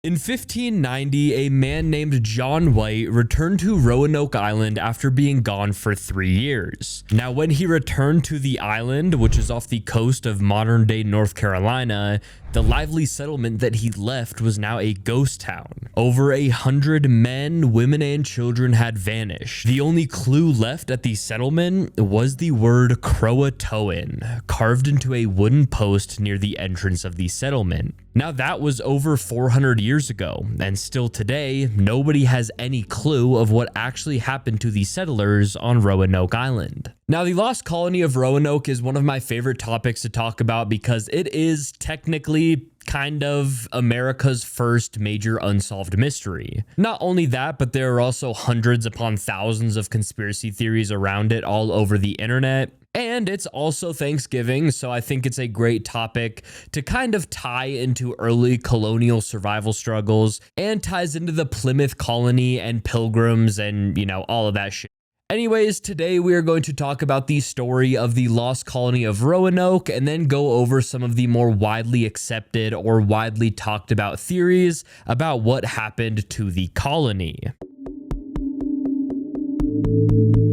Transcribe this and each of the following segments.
In 1590, a man named John White returned to Roanoke Island after being gone for 3 years. Now, when he returned to the island, which is off the coast of modern-day North Carolina, the lively settlement that he left was now a ghost town. Over 100 men, women, and children had vanished. The only clue left at the settlement was the word Croatoan, carved into a wooden post near the entrance of the settlement. Now, that was over 400 years ago, and still today, nobody has any clue of what actually happened to the settlers on Roanoke Island. Now, the lost colony of Roanoke is one of my favorite topics to talk about because it is technically kind of America's first major unsolved mystery. Not only that, but there are also hundreds upon thousands of conspiracy theories around it all over the internet. And it's also Thanksgiving, so I think it's a great topic to kind of tie into early colonial survival struggles and ties into the Plymouth colony and pilgrims and, all of that shit. Anyways, today we are going to talk about the story of the lost colony of Roanoke and then go over some of the more widely accepted or widely talked about theories about what happened to the colony.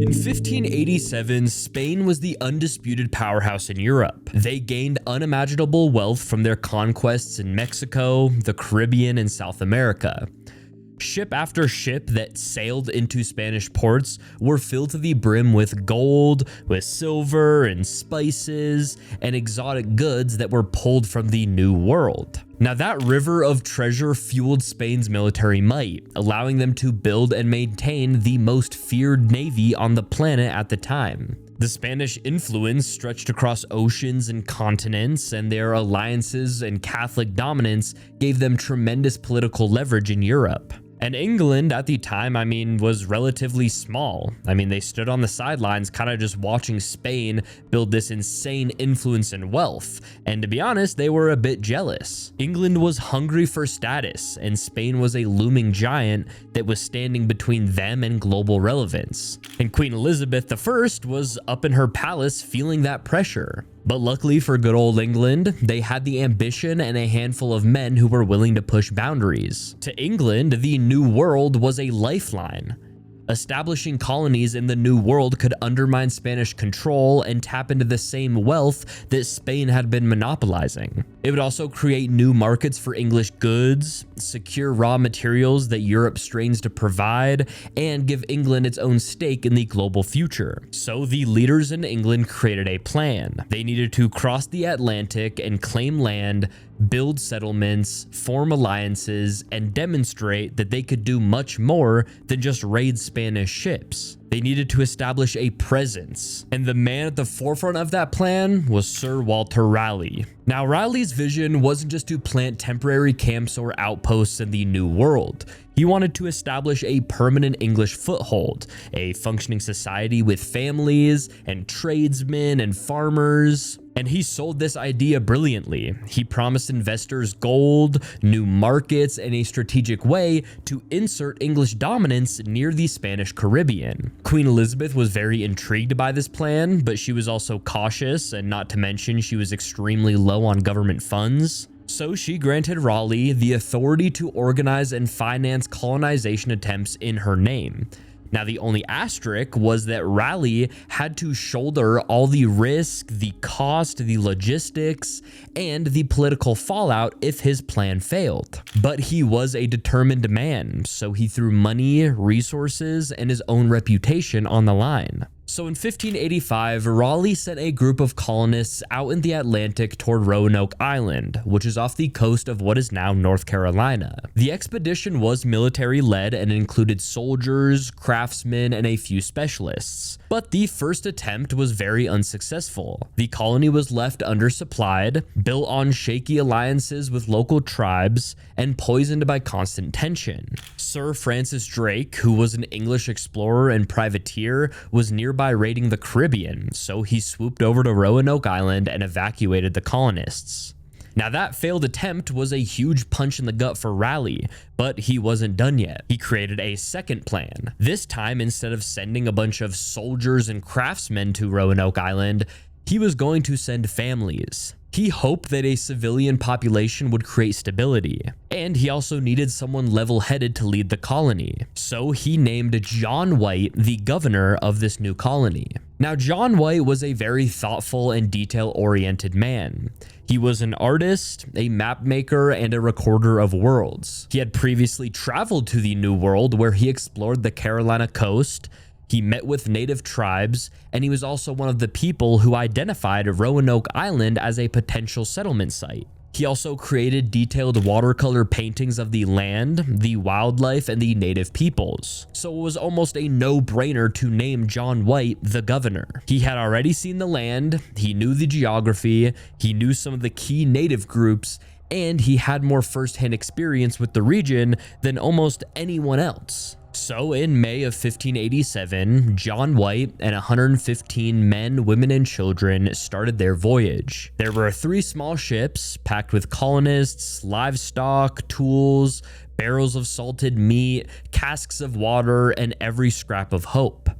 In 1587, Spain was the undisputed powerhouse in Europe. They gained unimaginable wealth from their conquests in Mexico, the Caribbean, and South America. Ship after ship that sailed into Spanish ports were filled to the brim with gold, with silver and spices, and exotic goods that were pulled from the New World. Now, that river of treasure fueled Spain's military might, allowing them to build and maintain the most feared navy on the planet at the time. The Spanish influence stretched across oceans and continents, and their alliances and Catholic dominance gave them tremendous political leverage in Europe. And England at the time, was relatively small. They stood on the sidelines kind of just watching Spain build this insane influence and wealth. And to be honest, they were a bit jealous. England was hungry for status, and Spain was a looming giant that was standing between them and global relevance. And Queen Elizabeth I was up in her palace feeling that pressure. But luckily for good old England, they had the ambition and a handful of men who were willing to push boundaries. To England, the New World was a lifeline. Establishing colonies in the New World could undermine Spanish control and tap into the same wealth that Spain had been monopolizing. It would also create new markets for English goods, secure raw materials that Europe strains to provide, and give England its own stake in the global future. So the leaders in England created a plan. They needed to cross the Atlantic and claim land, build settlements, form alliances, and demonstrate that they could do much more than just raid Spanish ships. They needed to establish a presence, and the man at the forefront of that plan was Sir Walter Raleigh. Now, Raleigh's vision wasn't just to plant temporary camps or outposts in the New World. He wanted to establish a permanent English foothold, a functioning society with families and tradesmen and farmers. And he sold this idea brilliantly. He promised investors gold, new markets, and a strategic way to insert English dominance near the Spanish Caribbean. Queen Elizabeth was very intrigued by this plan, but she was also cautious, and not to mention she was extremely low on government funds. So she granted Raleigh the authority to organize and finance colonization attempts in her name. Now, the only asterisk was that Raleigh had to shoulder all the risk, the cost, the logistics, and the political fallout if his plan failed. But he was a determined man, so he threw money, resources, and his own reputation on the line. So in 1585, Raleigh sent a group of colonists out in the Atlantic toward Roanoke Island, which is off the coast of what is now North Carolina. The expedition was military-led and included soldiers, craftsmen, and a few specialists. But the first attempt was very unsuccessful. The colony was left undersupplied, built on shaky alliances with local tribes, and poisoned by constant tension. Sir Francis Drake, who was an English explorer and privateer, was nearby raiding the Caribbean, so he swooped over to Roanoke Island and evacuated the colonists. Now, that failed attempt was a huge punch in the gut for Raleigh, but he wasn't done yet. He created a second plan. This time, instead of sending a bunch of soldiers and craftsmen to Roanoke Island, he was going to send families. He hoped that a civilian population would create stability, and he also needed someone level-headed to lead the colony. So he named John White the governor of this new colony. Now, John White was a very thoughtful and detail-oriented man. He was an artist, a map maker, and a recorder of worlds. He had previously traveled to the New World, where he explored the Carolina coast. He met with native tribes, and he was also one of the people who identified Roanoke Island as a potential settlement site. He also created detailed watercolor paintings of the land, the wildlife, and the native peoples. So it was almost a no-brainer to name John White the governor. He had already seen the land, he knew the geography, he knew some of the key native groups, and he had more first-hand experience with the region than almost anyone else. So in May of 1587, John White and 115 men, women, and children started their voyage. There were 3 small ships packed with colonists, livestock, tools, barrels of salted meat, casks of water, and every scrap of hope.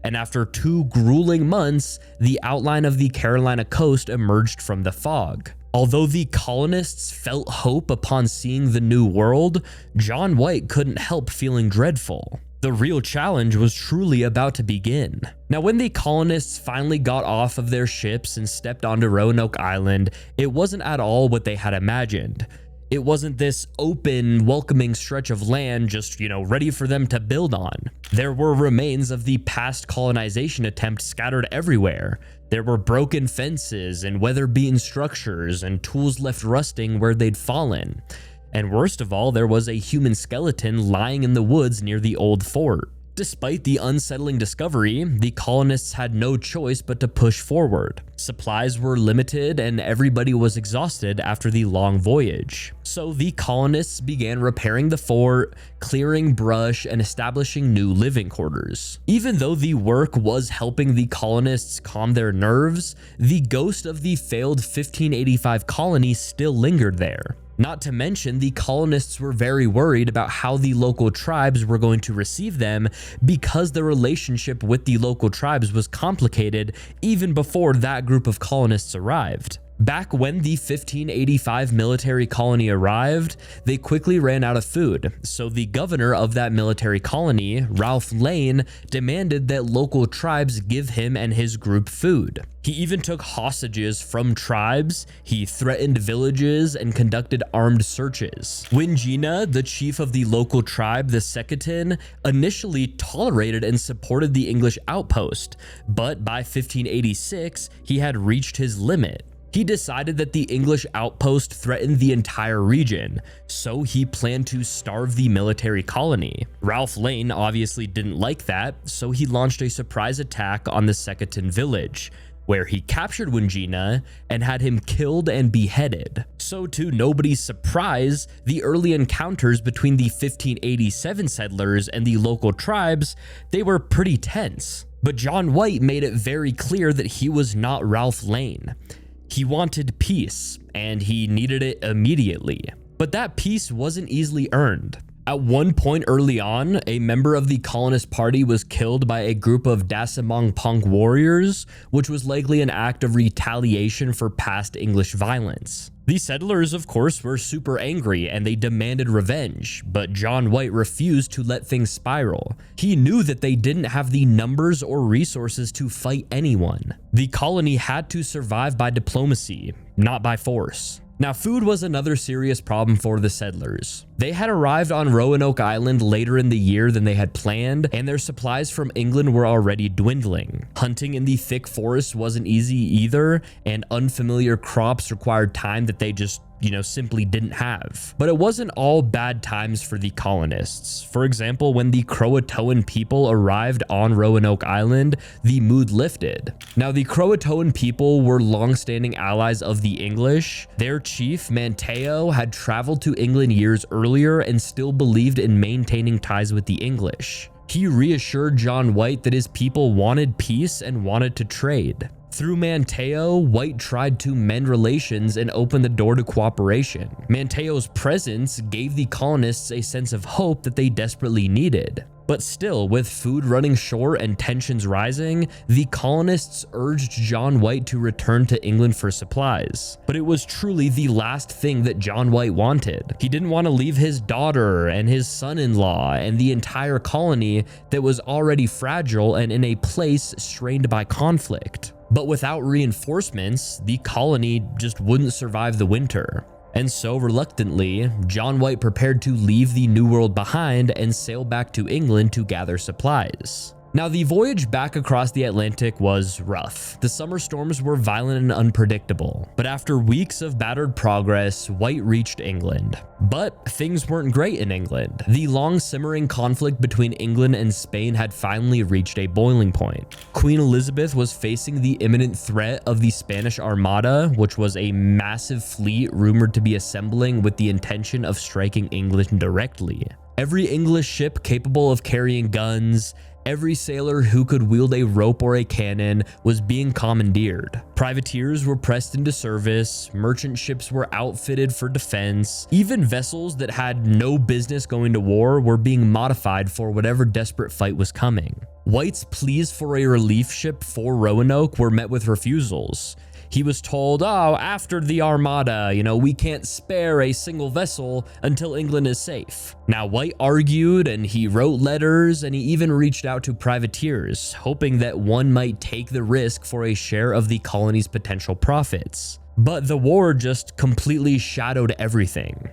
And after 2 grueling months, the outline of the Carolina coast emerged from the fog. Although the colonists felt hope upon seeing the new world, John White couldn't help feeling dreadful. The real challenge was truly about to begin. Now, when the colonists finally got off of their ships and stepped onto Roanoke Island, it wasn't at all what they had imagined. It wasn't this open, welcoming stretch of land just, ready for them to build on. There were remains of the past colonization attempt scattered everywhere. There were broken fences and weather-beaten structures and tools left rusting where they'd fallen. And worst of all, there was a human skeleton lying in the woods near the old fort. Despite the unsettling discovery, the colonists had no choice but to push forward. Supplies were limited and everybody was exhausted after the long voyage. So the colonists began repairing the fort, clearing brush, and establishing new living quarters. Even though the work was helping the colonists calm their nerves, the ghost of the failed 1585 colony still lingered there. Not to mention, the colonists were very worried about how the local tribes were going to receive them because the relationship with the local tribes was complicated even before that group of colonists arrived. Back when the 1585 military colony arrived, they quickly ran out of food, so the governor of that military colony, Ralph Lane, demanded that local tribes give him and his group food. He even took hostages from tribes, he threatened villages, and conducted armed searches. Wingina, the chief of the local tribe, the Secotan, initially tolerated and supported the English outpost, but by 1586, he had reached his limit. He decided that the English outpost threatened the entire region, so he planned to starve the military colony. Ralph Lane obviously didn't like that, so he launched a surprise attack on the Secotan village, where he captured Wingina and had him killed and beheaded. So to nobody's surprise, the early encounters between the 1587 settlers and the local tribes, they were pretty tense. But John White made it very clear that he was not Ralph Lane. He wanted peace, and he needed it immediately. But that peace wasn't easily earned. At one point early on, a member of the colonist party was killed by a group of Dasamong warriors, which was likely an act of retaliation for past English violence. The settlers, of course, were super angry and they demanded revenge, but John White refused to let things spiral. He knew that they didn't have the numbers or resources to fight anyone. The colony had to survive by diplomacy, not by force. Now, food was another serious problem for the settlers. They had arrived on Roanoke Island later in the year than they had planned, and their supplies from England were already dwindling. Hunting in the thick forest wasn't easy either, and unfamiliar crops required time that they just simply didn't have. But it wasn't all bad times for the colonists. For example, when the Croatoan people arrived on Roanoke Island, the mood lifted. Now, the Croatoan people were long-standing allies of the English. Their chief, Manteo, had traveled to England years earlier and still believed in maintaining ties with the English. He reassured John White that his people wanted peace and wanted to trade. Through Manteo, White tried to mend relations and open the door to cooperation. Manteo's presence gave the colonists a sense of hope that they desperately needed. But still, with food running short and tensions rising, the colonists urged John White to return to England for supplies. But it was truly the last thing that John White wanted. He didn't want to leave his daughter and his son-in-law and the entire colony that was already fragile and in a place strained by conflict. But without reinforcements, the colony just wouldn't survive the winter. And so, reluctantly, John White prepared to leave the New World behind and sail back to England to gather supplies. Now, the voyage back across the Atlantic was rough. The summer storms were violent and unpredictable. But after weeks of battered progress, White reached England. But things weren't great in England. The long simmering conflict between England and Spain had finally reached a boiling point. Queen Elizabeth was facing the imminent threat of the Spanish Armada, which was a massive fleet rumored to be assembling with the intention of striking England directly. Every English ship capable of carrying guns, every sailor who could wield a rope or a cannon was being commandeered. Privateers were pressed into service, merchant ships were outfitted for defense, even vessels that had no business going to war were being modified for whatever desperate fight was coming. White's pleas for a relief ship for Roanoke were met with refusals. He was told, after the Armada, we can't spare a single vessel until England is safe. Now, White argued and he wrote letters and he even reached out to privateers, hoping that one might take the risk for a share of the colony's potential profits. But the war just completely shadowed everything.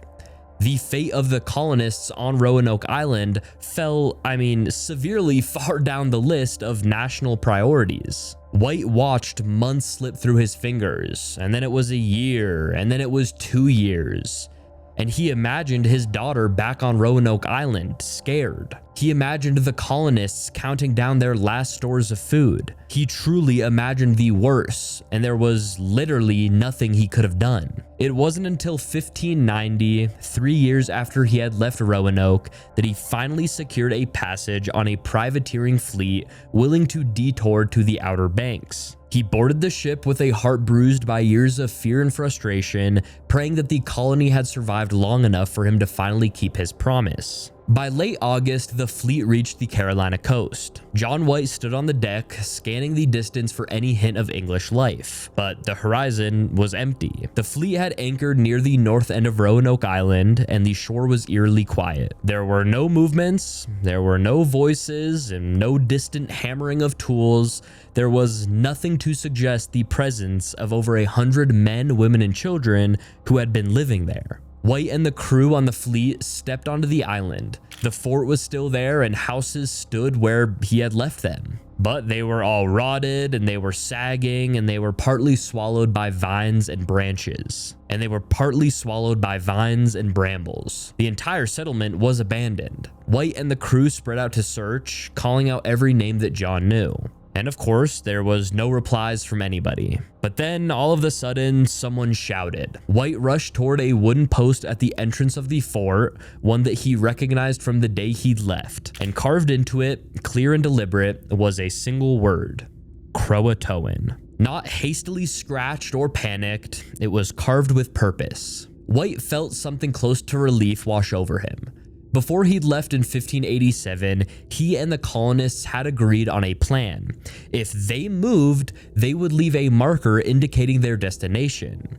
The fate of the colonists on Roanoke Island fell, severely far down the list of national priorities. White watched months slip through his fingers, and then it was a year, and then it was 2 years. And he imagined his daughter back on Roanoke Island, scared. He imagined the colonists counting down their last stores of food. He truly imagined the worst, and there was literally nothing he could have done. It wasn't until 1590, 3 years after he had left Roanoke, that he finally secured a passage on a privateering fleet willing to detour to the Outer Banks. He boarded the ship with a heart bruised by years of fear and frustration, praying that the colony had survived long enough for him to finally keep his promise. By late August, the fleet reached the Carolina coast. John White stood on the deck, scanning the distance for any hint of English life, but the horizon was empty. The fleet had anchored near the north end of Roanoke Island, and the shore was eerily quiet. There were no movements, there were no voices, and no distant hammering of tools. There was nothing to suggest the presence of over 100 men, women, and children who had been living there. White and the crew on the fleet stepped onto the island. The fort was still there and houses stood where he had left them. But they were all rotted and they were sagging and they were partly swallowed by vines and branches. And they were partly swallowed by vines and brambles. The entire settlement was abandoned. White and the crew spread out to search, calling out every name that John knew. And of course, there was no replies from anybody. But then, all of a sudden, someone shouted. White rushed toward a wooden post at the entrance of the fort, one that he recognized from the day he'd left. And carved into it, clear and deliberate, was a single word: Croatoan. Not hastily scratched or panicked, it was carved with purpose. White felt something close to relief wash over him. Before he'd left in 1587, he and the colonists had agreed on a plan. If they moved, they would leave a marker indicating their destination.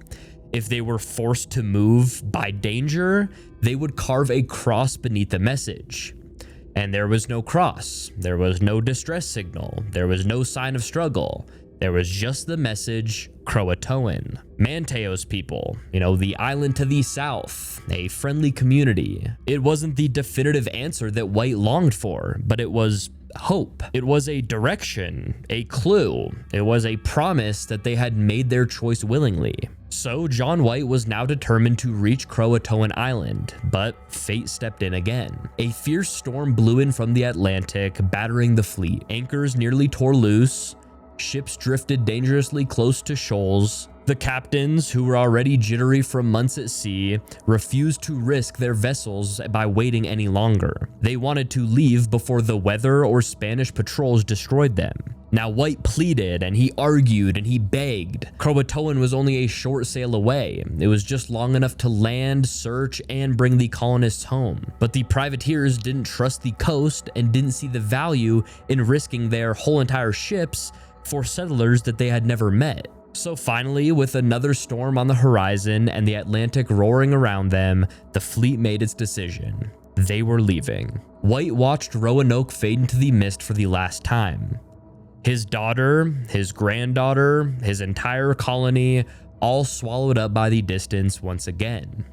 If they were forced to move by danger, they would carve a cross beneath the message. And there was no cross, there was no distress signal, there was no sign of struggle. There was just the message, Croatoan. Manteo's people, the island to the south, a friendly community. It wasn't the definitive answer that White longed for, but it was hope. It was a direction, a clue. It was a promise that they had made their choice willingly. So John White was now determined to reach Croatoan Island, but fate stepped in again. A fierce storm blew in from the Atlantic, battering the fleet. Anchors nearly tore loose. Ships drifted dangerously close to shoals. The captains, who were already jittery from months at sea, refused to risk their vessels by waiting any longer. They wanted to leave before the weather or Spanish patrols destroyed them. Now, White pleaded and he argued and he begged. Croatoan was only a short sail away. It was just long enough to land, search, and bring the colonists home. But the privateers didn't trust the coast and didn't see the value in risking their whole entire ships for settlers that they had never met. So finally, with another storm on the horizon and the Atlantic roaring around them, the fleet made its decision. They were leaving. White watched Roanoke fade into the mist for the last time. His daughter, his granddaughter, his entire colony, all swallowed up by the distance once again.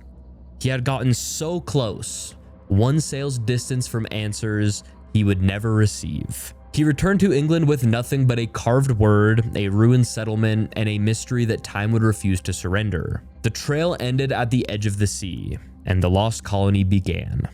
He had gotten so close, one sail's distance from answers he would never receive. He returned to England with nothing but a carved word, a ruined settlement, and a mystery that time would refuse to surrender. The trail ended at the edge of the sea, and the lost colony began.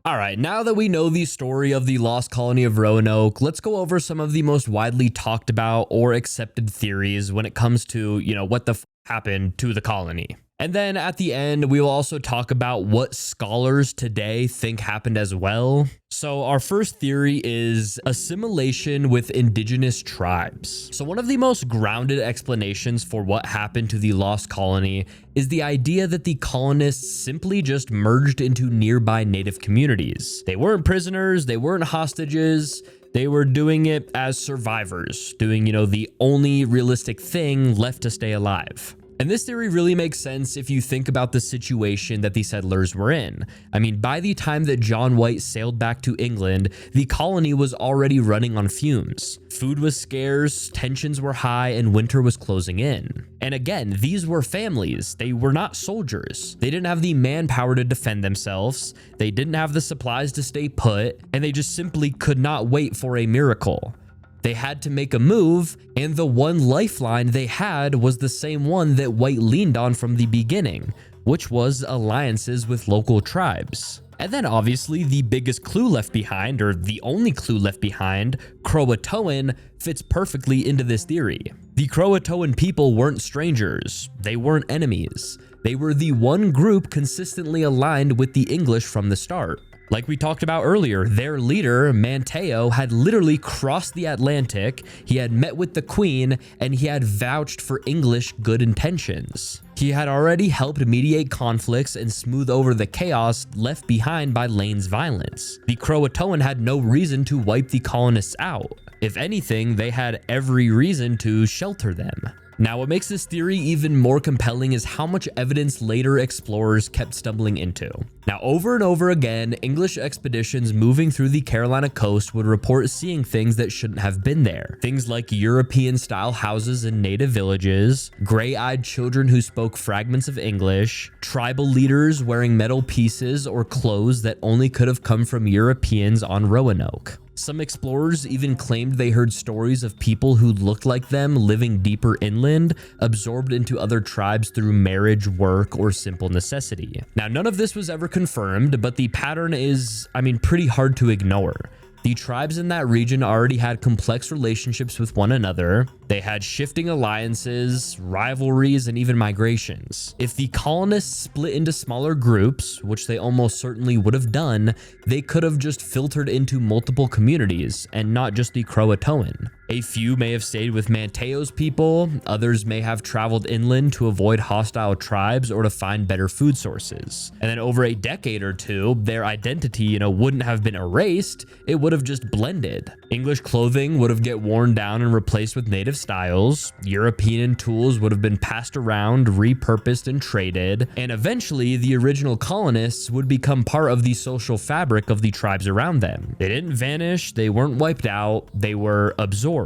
Alright, now that we know the story of the lost colony of Roanoke, let's go over some of the most widely talked about or accepted theories when it comes to, what the happened to the colony. And then at the end, we will also talk about what scholars today think happened as well. So our first theory is assimilation with indigenous tribes. So one of the most grounded explanations for what happened to the lost colony is the idea that the colonists simply just merged into nearby native communities. They weren't prisoners, they weren't hostages. They were doing it as survivors, doing, the only realistic thing left to stay alive. And this theory really makes sense if you think about the situation that the settlers were in. I mean, by the time that John White sailed back to England, the colony was already running on fumes. Food was scarce, tensions were high, and winter was closing in. And again, these were families. They were not soldiers. They didn't have the manpower to defend themselves. They didn't have the supplies to stay put, and they just simply could not wait for a miracle. They had to make a move, and the one lifeline they had was the same one that White leaned on from the beginning, which was alliances with local tribes. And then obviously the biggest clue left behind, or the only clue left behind, Croatoan, fits perfectly into this theory. The Croatoan people weren't strangers, they weren't enemies. They were the one group consistently aligned with the English from the start. Like we talked about earlier, their leader, Manteo, had literally crossed the Atlantic, he had met with the Queen, and he had vouched for English good intentions. He had already helped mediate conflicts and smooth over the chaos left behind by Lane's violence. The Croatoan had no reason to wipe the colonists out. If anything, they had every reason to shelter them. Now, what makes this theory even more compelling is how much evidence later explorers kept stumbling into. Now, over and over again, English expeditions moving through the Carolina coast would report seeing things that shouldn't have been there. Things like European-style houses in native villages, gray-eyed children who spoke fragments of English, tribal leaders wearing metal pieces or clothes that only could have come from Europeans on Roanoke. Some explorers even claimed they heard stories of people who looked like them living deeper inland, absorbed into other tribes through marriage, work, or simple necessity. Now, none of this was ever confirmed, but the pattern is, pretty hard to ignore. The tribes in that region already had complex relationships with one another. They had shifting alliances, rivalries, and even migrations. If the colonists split into smaller groups, which they almost certainly would have done, they could have just filtered into multiple communities and not just the Croatoan. A few may have stayed with Manteo's people, others may have traveled inland to avoid hostile tribes or to find better food sources. And then over a decade or two, their identity, wouldn't have been erased, it would have just blended. English clothing would have get worn down and replaced with native styles, European tools would have been passed around, repurposed, and traded, and eventually the original colonists would become part of the social fabric of the tribes around them. They didn't vanish, they weren't wiped out, they were absorbed.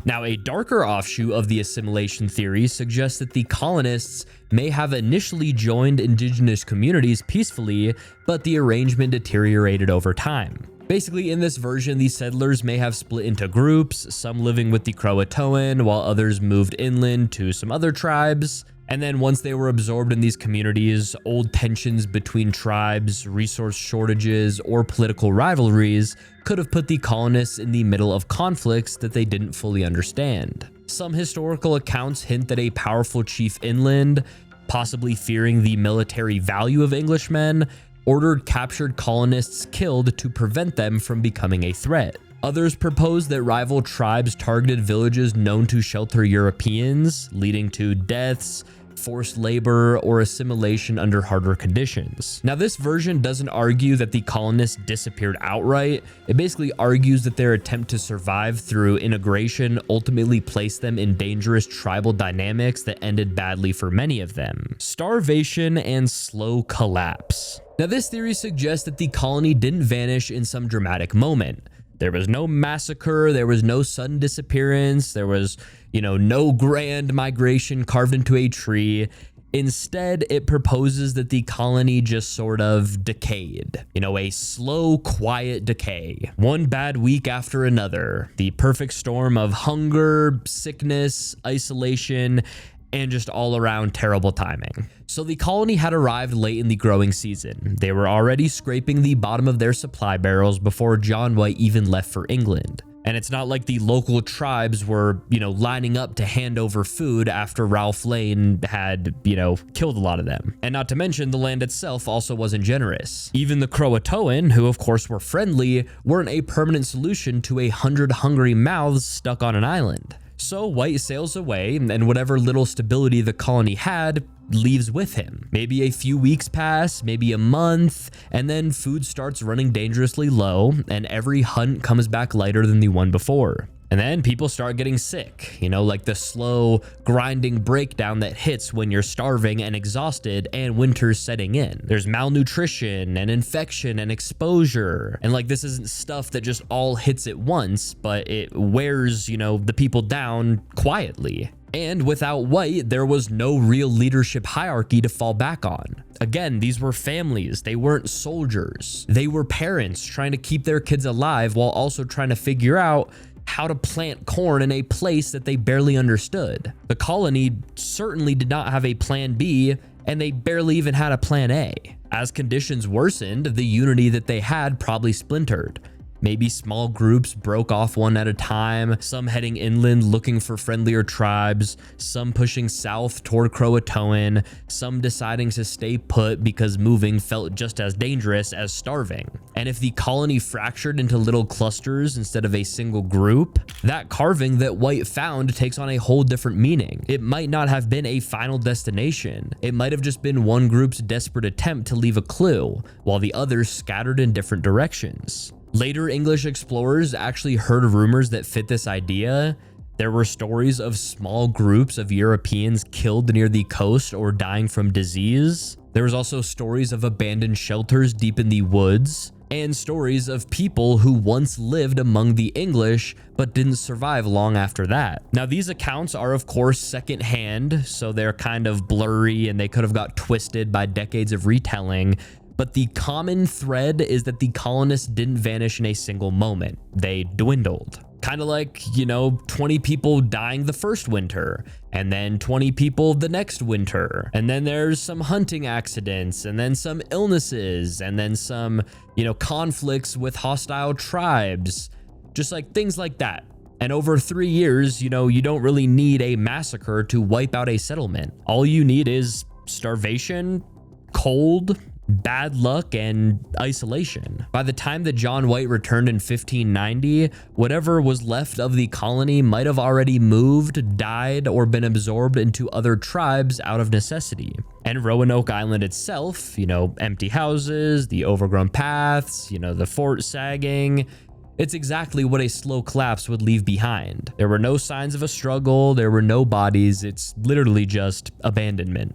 Now, a darker offshoot of the assimilation theory suggests that the colonists may have initially joined indigenous communities peacefully, but the arrangement deteriorated over time. Basically, in this version, the settlers may have split into groups, some living with the Croatoan, while others moved inland to some other tribes. And then once they were absorbed in these communities, old tensions between tribes, resource shortages, or political rivalries could have put the colonists in the middle of conflicts that they didn't fully understand. Some historical accounts hint that a powerful chief inland, possibly fearing the military value of Englishmen, ordered captured colonists killed to prevent them from becoming a threat. Others proposed that rival tribes targeted villages known to shelter Europeans, leading to deaths, forced labor, or assimilation under harder conditions. Now, this version doesn't argue that the colonists disappeared outright. It basically argues that their attempt to survive through integration ultimately placed them in dangerous tribal dynamics that ended badly for many of them. Starvation and slow collapse. Now, this theory suggests that the colony didn't vanish in some dramatic moment. There was no massacre, there was no sudden disappearance, there was, no grand migration carved into a tree. Instead, it proposes that the colony just sort of decayed. A slow, quiet decay. One bad week after another. The perfect storm of hunger, sickness, isolation, and just all around terrible timing. So the colony had arrived late in the growing season. They were already scraping the bottom of their supply barrels before John White even left for England. And it's not like the local tribes were, lining up to hand over food after Ralph Lane had, killed a lot of them. And not to mention, the land itself also wasn't generous. Even the Croatoan, who of course were friendly, weren't a permanent solution to 100 hungry mouths stuck on an island. So White sails away, and whatever little stability the colony had leaves with him. Maybe a few weeks pass, maybe a month, and then food starts running dangerously low, and every hunt comes back lighter than the one before. And then people start getting sick, like the slow, grinding breakdown that hits when you're starving and exhausted and winter's setting in. There's malnutrition and infection and exposure. And this isn't stuff that just all hits at once, but it wears, the people down quietly. And without White, there was no real leadership hierarchy to fall back on. Again, these were families. They weren't soldiers. They were parents trying to keep their kids alive while also trying to figure out how to plant corn in a place that they barely understood. The colony certainly did not have a plan B, and they barely even had a plan A. As conditions worsened, the unity that they had probably splintered. Maybe small groups broke off one at a time, some heading inland looking for friendlier tribes, some pushing south toward Croatoan, some deciding to stay put because moving felt just as dangerous as starving. And if the colony fractured into little clusters instead of a single group, that carving that White found takes on a whole different meaning. It might not have been a final destination. It might have just been one group's desperate attempt to leave a clue, while the others scattered in different directions. Later English explorers actually heard rumors that fit this idea. There were stories of small groups of Europeans killed near the coast or dying from disease. There was also stories of abandoned shelters deep in the woods, and stories of people who once lived among the English but didn't survive long after that. Now, these accounts are of course secondhand, so they're kind of blurry and they could have got twisted by decades of retelling. But the common thread is that the colonists didn't vanish in a single moment. They dwindled. Kind of like, 20 people dying the first winter, and then 20 people the next winter. And then there's some hunting accidents, and then some illnesses, and then some, conflicts with hostile tribes. Just things like that. And over 3 years, you don't really need a massacre to wipe out a settlement. All you need is starvation, cold, bad luck, and isolation. By the time that John White returned in 1590, whatever was left of the colony might have already moved, died, or been absorbed into other tribes out of necessity. And Roanoke Island itself, empty houses, the overgrown paths, the fort sagging, it's exactly what a slow collapse would leave behind. There were no signs of a struggle, there were no bodies, it's literally just abandonment.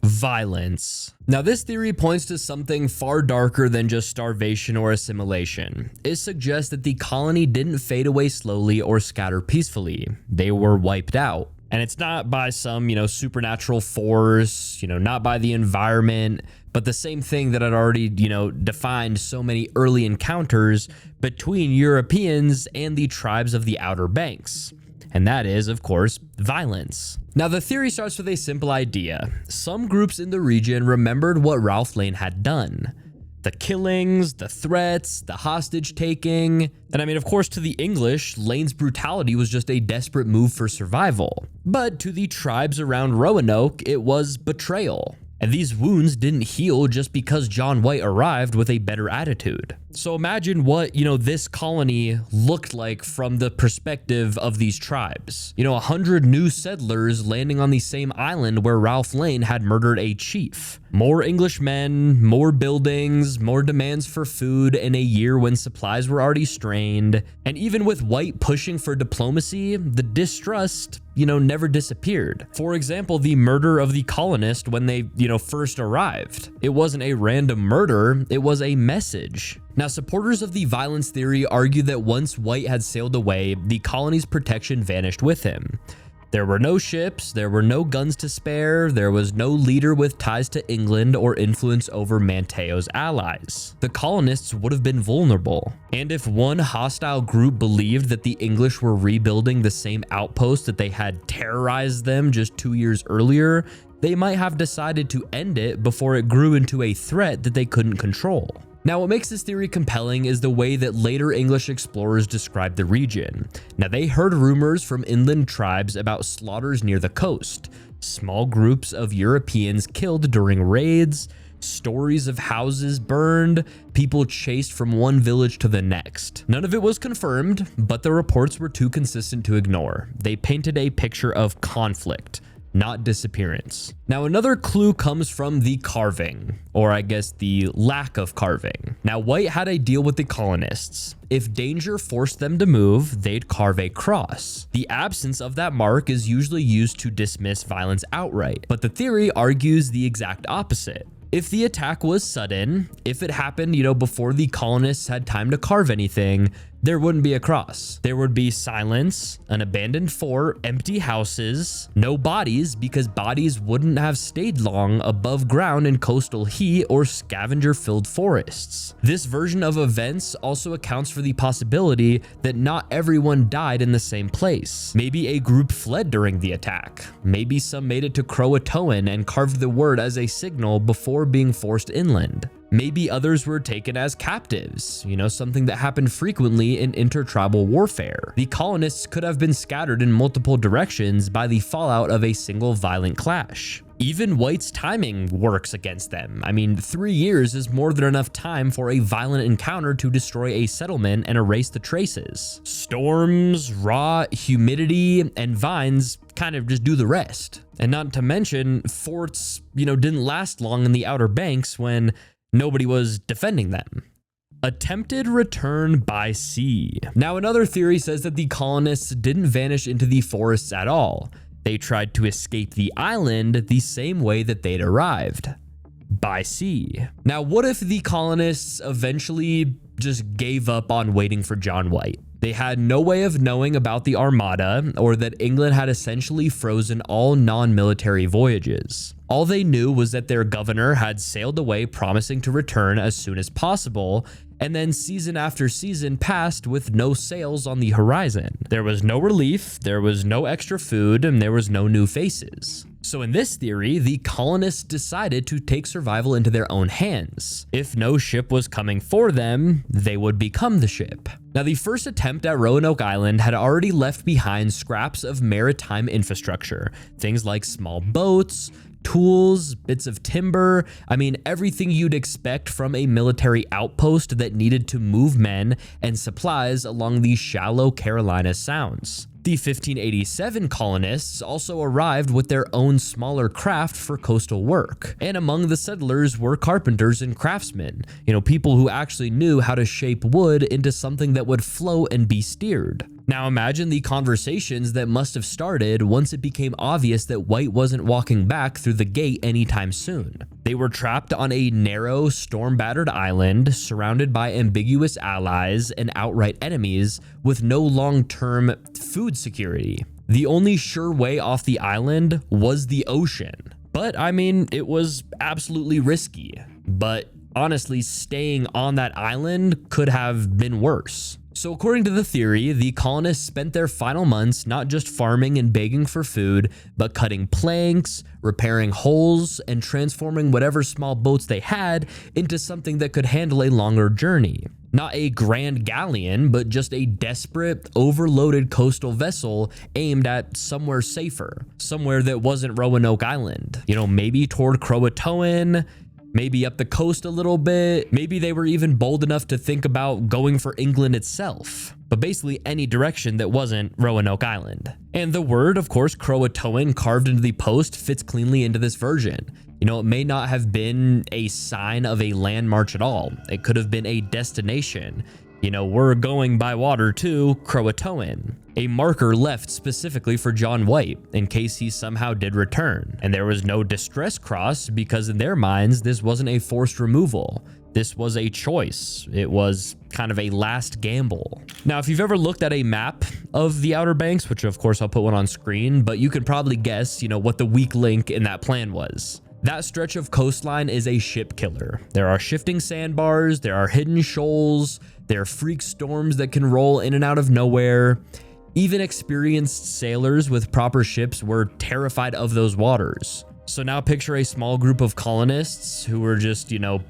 Violence. Now, this theory points to something far darker than just starvation or assimilation. It suggests that the colony didn't fade away slowly or scatter peacefully. They were wiped out. And it's not by some, supernatural force, not by the environment, but the same thing that had already, defined so many early encounters between Europeans and the tribes of the Outer Banks. And that is, of course, violence. Now, the theory starts with a simple idea. Some groups in the region remembered what Ralph Lane had done. The killings, the threats, the hostage taking. And of course, to the English, Lane's brutality was just a desperate move for survival. But to the tribes around Roanoke, it was betrayal. And these wounds didn't heal just because John White arrived with a better attitude. So imagine what, this colony looked like from the perspective of these tribes. 100 new settlers landing on the same island where Ralph Lane had murdered a chief. More Englishmen, more buildings, more demands for food in a year when supplies were already strained. And even with White pushing for diplomacy, the distrust, never disappeared. For example, the murder of the colonist when they, first arrived. It wasn't a random murder, it was a message. Now, supporters of the violence theory argue that once White had sailed away, the colony's protection vanished with him. There were no ships, there were no guns to spare, there was no leader with ties to England or influence over Manteo's allies. The colonists would have been vulnerable. And if one hostile group believed that the English were rebuilding the same outpost that they had terrorized them just 2 years earlier, they might have decided to end it before it grew into a threat that they couldn't control. Now, what makes this theory compelling is the way that later English explorers described the region. Now, they heard rumors from inland tribes about slaughters near the coast, small groups of Europeans killed during raids, stories of houses burned, people chased from one village to the next. None of it was confirmed, but the reports were too consistent to ignore. They painted a picture of conflict, not disappearance. Now, another clue comes from the carving, or I guess the lack of carving. Now, White had a deal with the colonists. If danger forced them to move, they'd carve a cross. The absence of that mark is usually used to dismiss violence outright, but the theory argues the exact opposite. If the attack was sudden, if it happened, before the colonists had time to carve anything, there wouldn't be a cross. There would be silence, an abandoned fort, empty houses, no bodies because bodies wouldn't have stayed long above ground in coastal heat or scavenger-filled forests. This version of events also accounts for the possibility that not everyone died in the same place. Maybe a group fled during the attack. Maybe some made it to Croatoan and carved the word as a signal before being forced inland. Maybe others were taken as captives, something that happened frequently in intertribal warfare. The colonists could have been scattered in multiple directions by the fallout of a single violent clash. Even White's timing works against them. 3 years is more than enough time for a violent encounter to destroy a settlement and erase the traces. Storms, rot, humidity, and vines kind of just do the rest. And not to mention, forts, didn't last long in the Outer Banks when nobody was defending them. Attempted return by sea. Now, another theory says that the colonists didn't vanish into the forests at all. They tried to escape the island the same way that they'd arrived, by sea. Now, what if the colonists eventually just gave up on waiting for John White? They had no way of knowing about the Armada or that England had essentially frozen all non-military voyages. All they knew was that their governor had sailed away promising to return as soon as possible, and then season after season passed with no sails on the horizon. There was no relief, there was no extra food, and there was no new faces. So in this theory, the colonists decided to take survival into their own hands. If no ship was coming for them, they would become the ship. Now, the first attempt at Roanoke Island had already left behind scraps of maritime infrastructure, things like small boats, tools, bits of timber, everything you'd expect from a military outpost that needed to move men and supplies along the shallow Carolina Sounds. The 1587 colonists also arrived with their own smaller craft for coastal work, and among the settlers were carpenters and craftsmen, people who actually knew how to shape wood into something that would float and be steered. Now imagine the conversations that must have started once it became obvious that White wasn't walking back through the gate anytime soon. They were trapped on a narrow, storm-battered island, surrounded by ambiguous allies and outright enemies, with no long-term food security. The only sure way off the island was the ocean. But it was absolutely risky. But honestly, staying on that island could have been worse. So according to the theory, the colonists spent their final months not just farming and begging for food, but cutting planks, repairing holes, and transforming whatever small boats they had into something that could handle a longer journey. Not a grand galleon, but just a desperate, overloaded coastal vessel aimed at somewhere safer, somewhere that wasn't Roanoke Island. Maybe toward Croatoan, maybe up the coast a little bit. Maybe they were even bold enough to think about going for England itself, but basically any direction that wasn't Roanoke Island. And the word, of course, Croatoan, carved into the post, fits cleanly into this version. You know, it may not have been a sign of a land march at all. It could have been a destination. You know, we're going by water to Croatoan, a marker left specifically for John White in case he somehow did return. And there was no distress cross because in their minds, this wasn't a forced removal. This was a choice. It was kind of a last gamble. Now, if you've ever looked at a map of the Outer Banks, which of course I'll put one on screen, but you can probably guess, you know, what the weak link in that plan was. That stretch of coastline is a ship killer. There are shifting sandbars, there are hidden shoals, there are freak storms that can roll in and out of nowhere. Even experienced sailors with proper ships were terrified of those waters. So now picture a small group of colonists who were just, you know,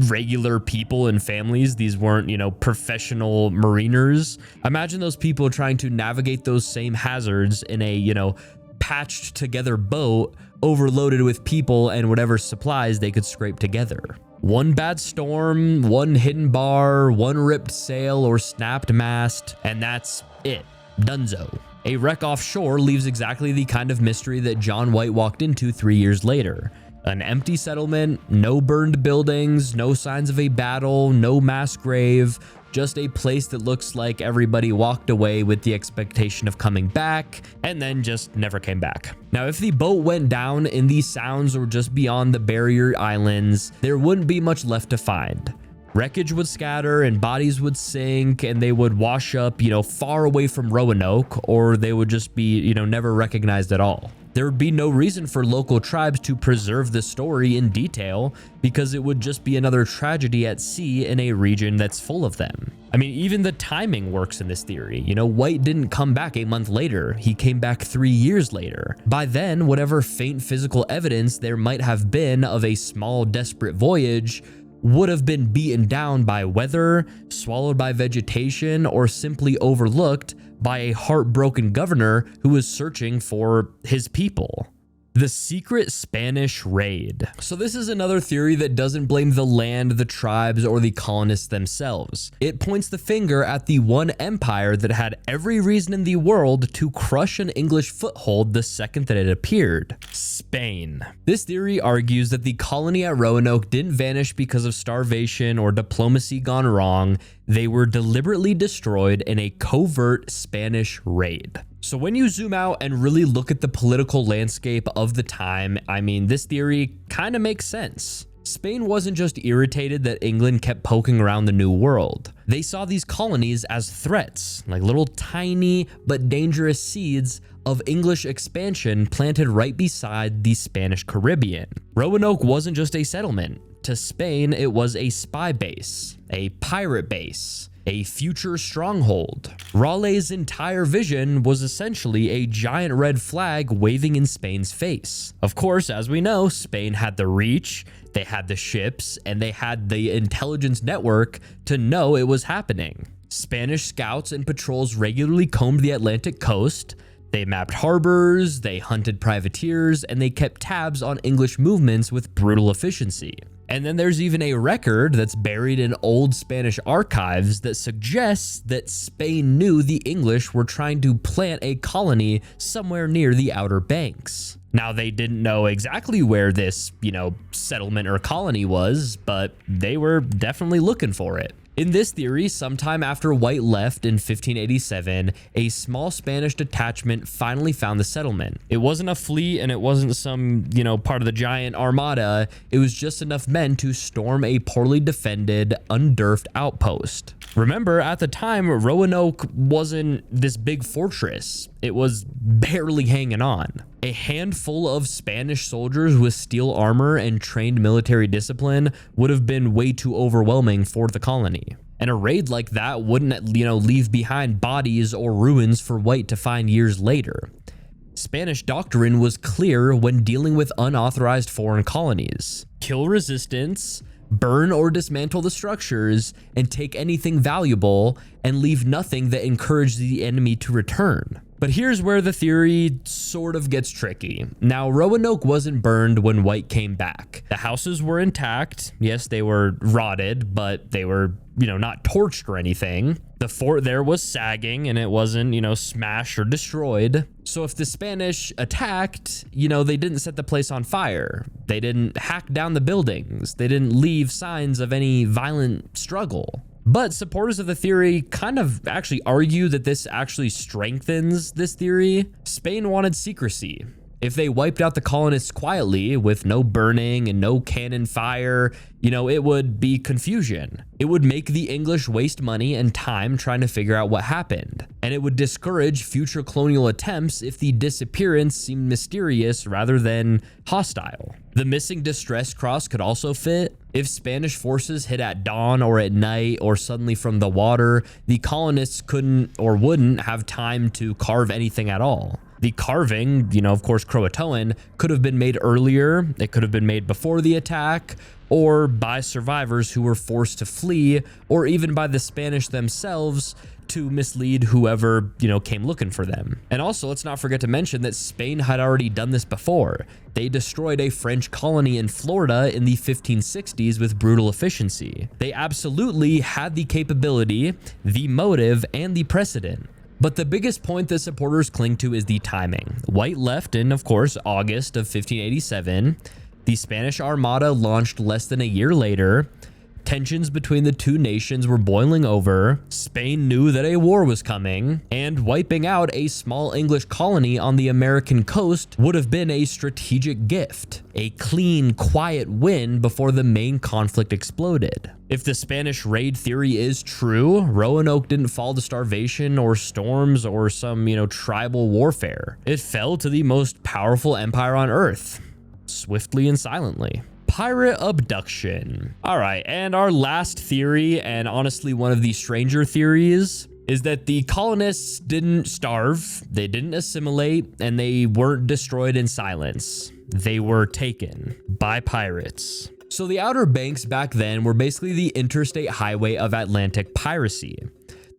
regular people and families. These weren't, you know, professional mariners. Imagine those people trying to navigate those same hazards in a, you know, patched together boat overloaded with people and whatever supplies they could scrape together. One bad storm, one hidden bar, one ripped sail or snapped mast, and that's it. Dunzo. A wreck offshore leaves exactly the kind of mystery that John White walked into 3 years later. An empty settlement, no burned buildings, no signs of a battle, no mass grave, just a place that looks like everybody walked away with the expectation of coming back and then just never came back. Now, if the boat went down in the Sounds or just beyond the barrier islands, there wouldn't be much left to find. Wreckage would scatter and bodies would sink and they would wash up, you know, far away from Roanoke, or they would just be, you know, never recognized at all. There would be no reason for local tribes to preserve the story in detail because it would just be another tragedy at sea in a region that's full of them. I mean, even the timing works in this theory. You know, White didn't come back a month later. He came back 3 years later. By then, whatever faint physical evidence there might have been of a small, desperate voyage would have been beaten down by weather, swallowed by vegetation, or simply overlooked by a heartbroken governor who was searching for his people. The secret Spanish raid. So this is another theory that doesn't blame the land, the tribes, or the colonists themselves. It points the finger at the one empire that had every reason in the world to crush an English foothold the second that it appeared: Spain. This theory argues that the colony at Roanoke didn't vanish because of starvation or diplomacy gone wrong. They were deliberately destroyed in a covert Spanish raid. So when you zoom out and really look at the political landscape of the time, I mean, this theory kind of makes sense. Spain wasn't just irritated that England kept poking around the New World. They saw these colonies as threats, like little tiny but dangerous seeds of English expansion planted right beside the Spanish Caribbean. Roanoke wasn't just a settlement. To Spain, it was a spy base, a pirate base, a future stronghold. Raleigh's entire vision was essentially a giant red flag waving in Spain's face. Of course, as we know, Spain had the reach, they had the ships, and they had the intelligence network to know it was happening. Spanish scouts and patrols regularly combed the Atlantic coast. They mapped harbors, they hunted privateers, and they kept tabs on English movements with brutal efficiency. And then there's even a record that's buried in old Spanish archives that suggests that Spain knew the English were trying to plant a colony somewhere near the Outer Banks. Now, they didn't know exactly where this, you know, settlement or colony was, but they were definitely looking for it. In this theory, sometime after White left in 1587, a small Spanish detachment finally found the settlement. It wasn't a fleet and it wasn't some, you know, part of the giant armada. It was just enough men to storm a poorly defended, undurfed outpost. Remember, at the time, Roanoke wasn't this big fortress. It was barely hanging on. A handful of Spanish soldiers with steel armor and trained military discipline would have been way too overwhelming for the colony. And a raid like that wouldn't, you know, leave behind bodies or ruins for White to find years later. Spanish doctrine was clear when dealing with unauthorized foreign colonies: kill resistance, burn or dismantle the structures, and take anything valuable and leave nothing that encouraged the enemy to return. But here's where the theory sort of gets tricky. Now, Roanoke wasn't burned when White came back. The houses were intact. Yes, they were rotted, but they were, not torched or anything. The fort there was sagging and it wasn't, smashed or destroyed. So if the Spanish attacked, they didn't set the place on fire. They didn't hack down the buildings. They didn't leave signs of any violent struggle. But supporters of the theory kind of actually argue that this actually strengthens this theory. Spain wanted secrecy. If they wiped out the colonists quietly with no burning and no cannon fire, it would be confusion. It would make the English waste money and time trying to figure out what happened. And it would discourage future colonial attempts if the disappearance seemed mysterious rather than hostile. The missing distress cross could also fit. If Spanish forces hit at dawn or at night or suddenly from the water, the colonists couldn't or wouldn't have time to carve anything at all. The carving, of course, Croatoan, could have been made earlier. It could have been made before the attack, or by survivors who were forced to flee, or even by the Spanish themselves to mislead whoever, came looking for them. And also, let's not forget to mention that Spain had already done this before. They destroyed a French colony in Florida in the 1560s with brutal efficiency. They absolutely had the capability, the motive, and the precedent. But the biggest point that supporters cling to is the timing. White left in, of course, August of 1587. The Spanish Armada launched less than a year later. Tensions between the two nations were boiling over. Spain knew that a war was coming, and wiping out a small English colony on the American coast would have been a strategic gift, a clean, quiet win before the main conflict exploded. If the Spanish raid theory is true, Roanoke didn't fall to starvation or storms or some, tribal warfare. It fell to the most powerful empire on Earth, swiftly and silently. Pirate abduction. All right, and our last theory, and honestly one of the stranger theories, is that the colonists didn't starve, they didn't assimilate, and they weren't destroyed in silence. They were taken by pirates. So the Outer Banks back then were basically the interstate highway of Atlantic piracy.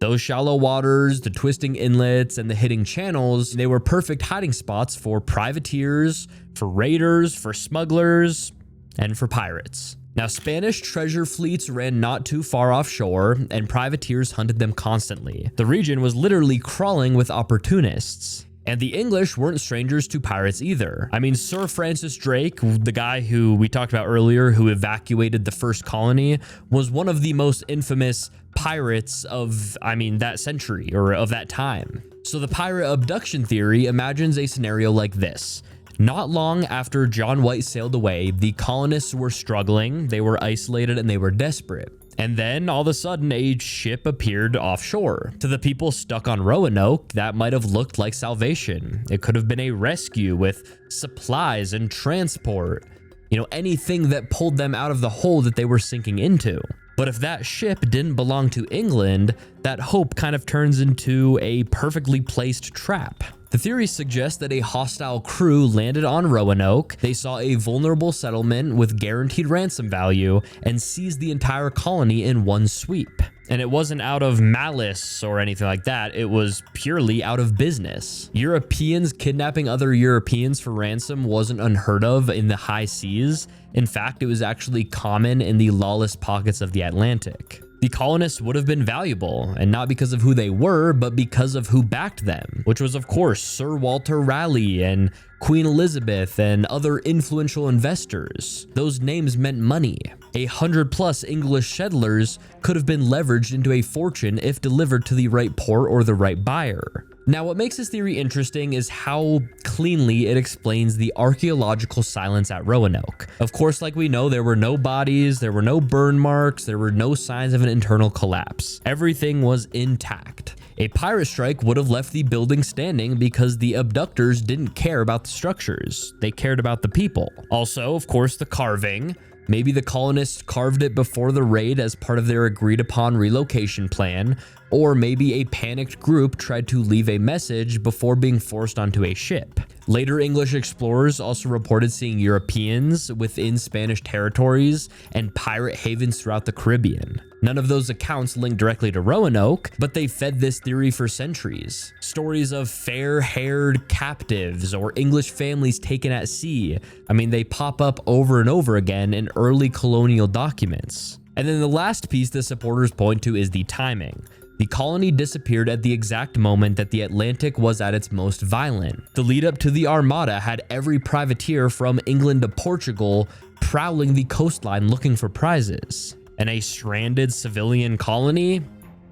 Those shallow waters, the twisting inlets, and the hidden channels, they were perfect hiding spots for privateers, for raiders, for smugglers, and for pirates. Now, Spanish treasure fleets ran not too far offshore, and privateers hunted them constantly. The region was literally crawling with opportunists. And the English weren't strangers to pirates either. I mean, Sir Francis Drake, the guy who we talked about earlier, who evacuated the first colony, was one of the most infamous pirates of, that century or of that time. So the pirate abduction theory imagines a scenario like this. Not long after John White sailed away, the colonists were struggling, they were isolated, and they were desperate. And then all of a sudden a ship appeared offshore. To the people stuck on Roanoke, that might have looked like salvation. It could have been a rescue with supplies and transport, anything that pulled them out of the hole that they were sinking into. But if that ship didn't belong to England, that hope kind of turns into a perfectly placed trap. The theory suggests that a hostile crew landed on Roanoke, they saw a vulnerable settlement with guaranteed ransom value, and seized the entire colony in one sweep. And it wasn't out of malice or anything like that, it was purely out of business. Europeans kidnapping other Europeans for ransom wasn't unheard of in the high seas. In fact, it was actually common in the lawless pockets of the Atlantic. The colonists would have been valuable, and not because of who they were, but because of who backed them, which was, of course, Sir Walter Raleigh and Queen Elizabeth and other influential investors. Those names meant money. 100+ English settlers could have been leveraged into a fortune if delivered to the right port or the right buyer. Now, what makes this theory interesting is how cleanly it explains the archaeological silence at Roanoke. Of course, like we know, there were no bodies, there were no burn marks, there were no signs of an internal collapse. Everything was intact. A pirate strike would have left the building standing because the abductors didn't care about the structures. They cared about the people. Also, of course, the carving. Maybe the colonists carved it before the raid as part of their agreed upon relocation plan, or maybe a panicked group tried to leave a message before being forced onto a ship. Later English explorers also reported seeing Europeans within Spanish territories and pirate havens throughout the Caribbean. None of those accounts linked directly to Roanoke, but they fed this theory for centuries. Stories of fair-haired captives or English families taken at sea, I mean, they pop up over and over again in early colonial documents. And then the last piece the supporters point to is the timing. The colony disappeared at the exact moment that the Atlantic was at its most violent. The lead up to the Armada had every privateer from England to Portugal prowling the coastline looking for prizes. And a stranded civilian colony?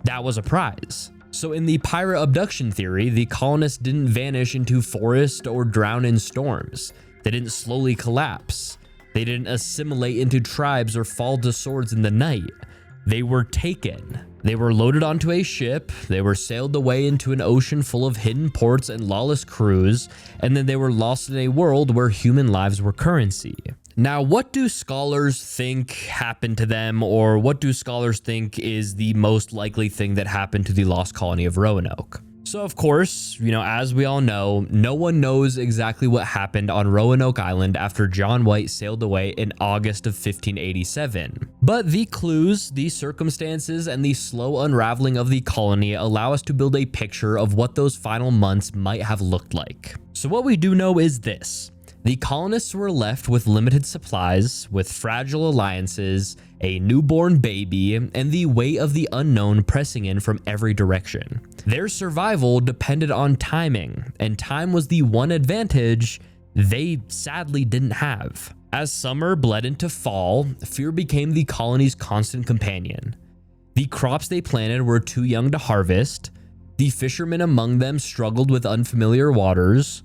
That was a prize. So in the pirate abduction theory, the colonists didn't vanish into forest or drown in storms. They didn't slowly collapse. They didn't assimilate into tribes or fall to swords in the night. They were taken. They were loaded onto a ship, they were sailed away into an ocean full of hidden ports and lawless crews, and then they were lost in a world where human lives were currency. Now, what do scholars think happened to them, or what do scholars think is the most likely thing that happened to the lost colony of Roanoke? So of course, as we all know, no one knows exactly what happened on Roanoke Island after John White sailed away in August of 1587. But the clues, the circumstances, and the slow unraveling of the colony allow us to build a picture of what those final months might have looked like. So what we do know is this. The colonists were left with limited supplies, with fragile alliances, a newborn baby, and the weight of the unknown pressing in from every direction. Their survival depended on timing, and time was the one advantage they sadly didn't have. As summer bled into fall, fear became the colony's constant companion. The crops they planted were too young to harvest, the fishermen among them struggled with unfamiliar waters,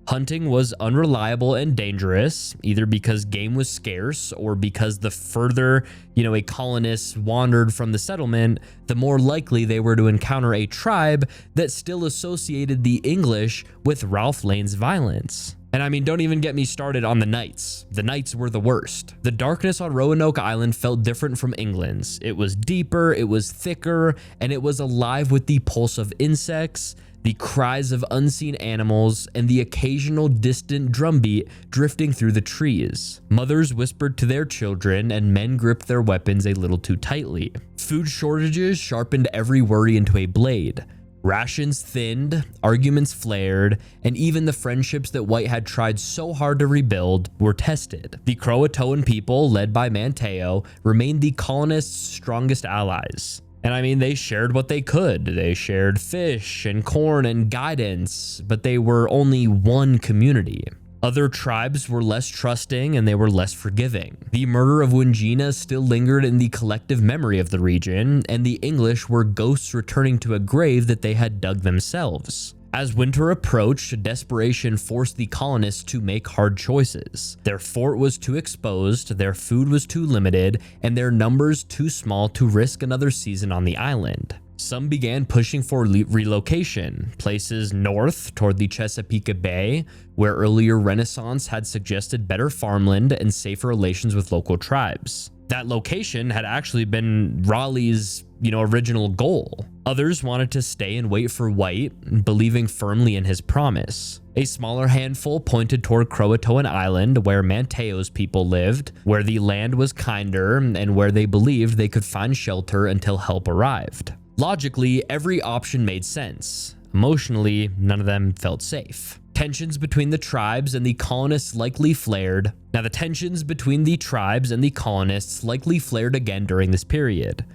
hunting was unreliable and dangerous, either because game was scarce or because the further, a colonist wandered from the settlement, the more likely they were to encounter a tribe that still associated the English with Ralph Lane's violence. And I mean, don't even get me started on the nights. The nights were the worst. The darkness on Roanoke Island felt different from England's. It was deeper, it was thicker, and it was alive with the pulse of insects, the cries of unseen animals, and the occasional distant drumbeat drifting through the trees. Mothers whispered to their children, and men gripped their weapons a little too tightly. Food shortages sharpened every worry into a blade. Rations thinned, arguments flared, and even the friendships that White had tried so hard to rebuild were tested. The Croatoan people, led by Manteo, remained the colonists' strongest allies. And I mean, they shared what they could. They shared fish and corn and guidance, but they were only one community. Other tribes were less trusting and they were less forgiving. The murder of Wingina still lingered in the collective memory of the region, and the English were ghosts returning to a grave that they had dug themselves. As winter approached, desperation forced the colonists to make hard choices. Their fort was too exposed, their food was too limited, and their numbers too small to risk another season on the island. Some began pushing for relocation, places north toward the Chesapeake Bay, where earlier Renaissance had suggested better farmland and safer relations with local tribes. That location had actually been Raleigh's, original goal. Others wanted to stay and wait for White, believing firmly in his promise. A smaller handful pointed toward Croatoan Island, where Manteo's people lived, where the land was kinder, and where they believed they could find shelter until help arrived. Logically, every option made sense. Emotionally, none of them felt safe. Tensions between the tribes and the colonists likely flared. Now, the tensions between the tribes and the colonists likely flared again during this period.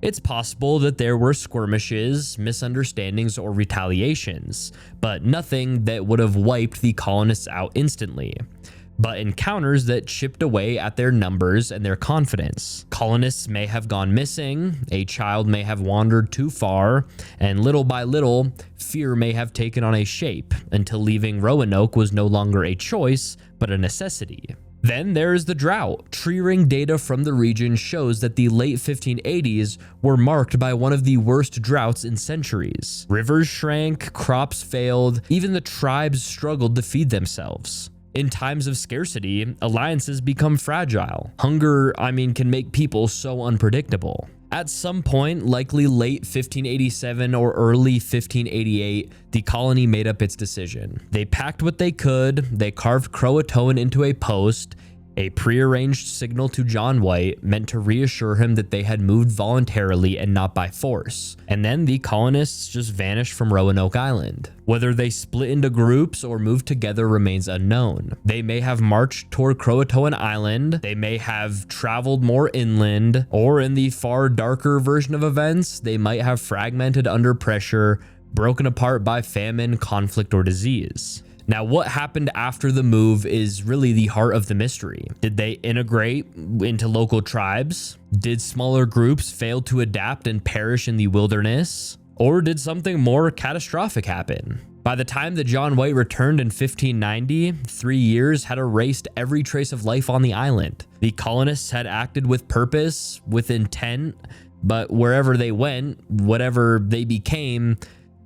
It's possible that there were skirmishes, misunderstandings, or retaliations, but nothing that would have wiped the colonists out instantly. But encounters that chipped away at their numbers and their confidence. Colonists may have gone missing, a child may have wandered too far, and little by little, fear may have taken on a shape until leaving Roanoke was no longer a choice, but a necessity. Then there is the drought. Tree ring data from the region shows that the late 1580s were marked by one of the worst droughts in centuries. Rivers shrank, crops failed, even the tribes struggled to feed themselves. In times of scarcity, alliances become fragile. Hunger, can make people so unpredictable. At some point, likely late 1587 or early 1588, the colony made up its decision. They packed what they could, they carved Croatoan into a post, a prearranged signal to John White meant to reassure him that they had moved voluntarily and not by force. And then the colonists just vanished from Roanoke Island. Whether they split into groups or moved together remains unknown. They may have marched toward Croatoan Island, they may have traveled more inland, or in the far darker version of events, they might have fragmented under pressure, broken apart by famine, conflict, or disease. Now, what happened after the move is really the heart of the mystery. Did they integrate into local tribes? Did smaller groups fail to adapt and perish in the wilderness? Or did something more catastrophic happen? By the time that John White returned in 1590, 3 years had erased every trace of life on the island. The colonists had acted with purpose, with intent, but wherever they went, whatever they became,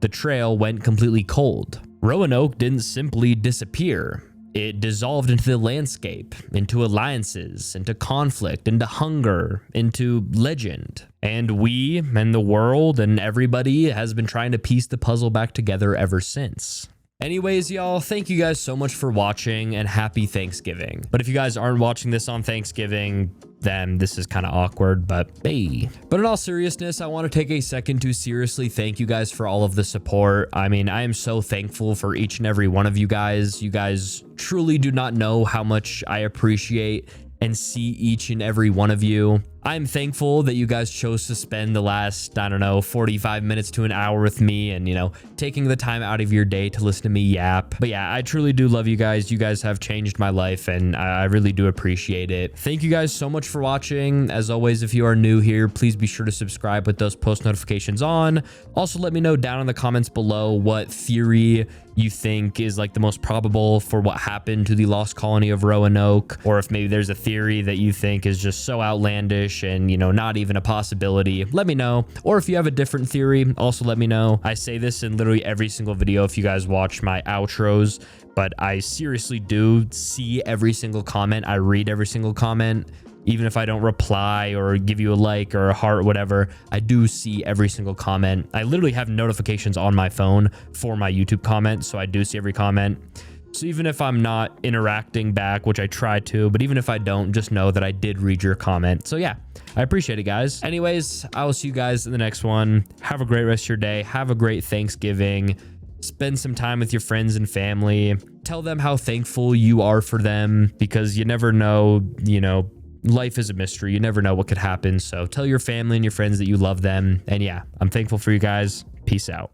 the trail went completely cold. Roanoke didn't simply disappear. It dissolved into the landscape, into alliances, into conflict, into hunger, into legend. And we and the world and everybody has been trying to piece the puzzle back together ever since. Anyways, y'all, thank you guys so much for watching and happy Thanksgiving. But if you guys aren't watching this on Thanksgiving, then this is kind of awkward, but hey. But in all seriousness, I want to take a second to seriously thank you guys for all of the support. I mean, I am so thankful for each and every one of you guys. You guys truly do not know how much I appreciate and see each and every one of you. I'm thankful that you guys chose to spend the last, I don't know, 45 minutes to an hour with me and, you know, taking the time out of your day to listen to me yap. But yeah, I truly do love you guys. You guys have changed my life and I really do appreciate it. Thank you guys so much for watching. As always, if you are new here, please be sure to subscribe with those post notifications on. Also, let me know down in the comments below what theory you think is like the most probable for what happened to the lost colony of Roanoke, or if maybe there's a theory that you think is just so outlandish and, you know, not even a possibility. Let me know. Or if you have a different theory, also let me know. I say this in literally every single video if you guys watch my outros, but I seriously do see every single comment. I read every single comment. Even if I don't reply or give you a like or a heart or whatever, I do see every single comment. I literally have notifications on my phone for my YouTube comments, so I do see every comment. So even if I'm not interacting back, which I try to, but even if I don't, just know that I did read your comment. So yeah, I appreciate it, guys. Anyways, I will see you guys in the next one. Have a great rest of your day. Have a great Thanksgiving. Spend some time with your friends and family. Tell them how thankful you are for them, because you never know, you know, life is a mystery. You never know what could happen. So tell your family and your friends that you love them. And yeah, I'm thankful for you guys. Peace out.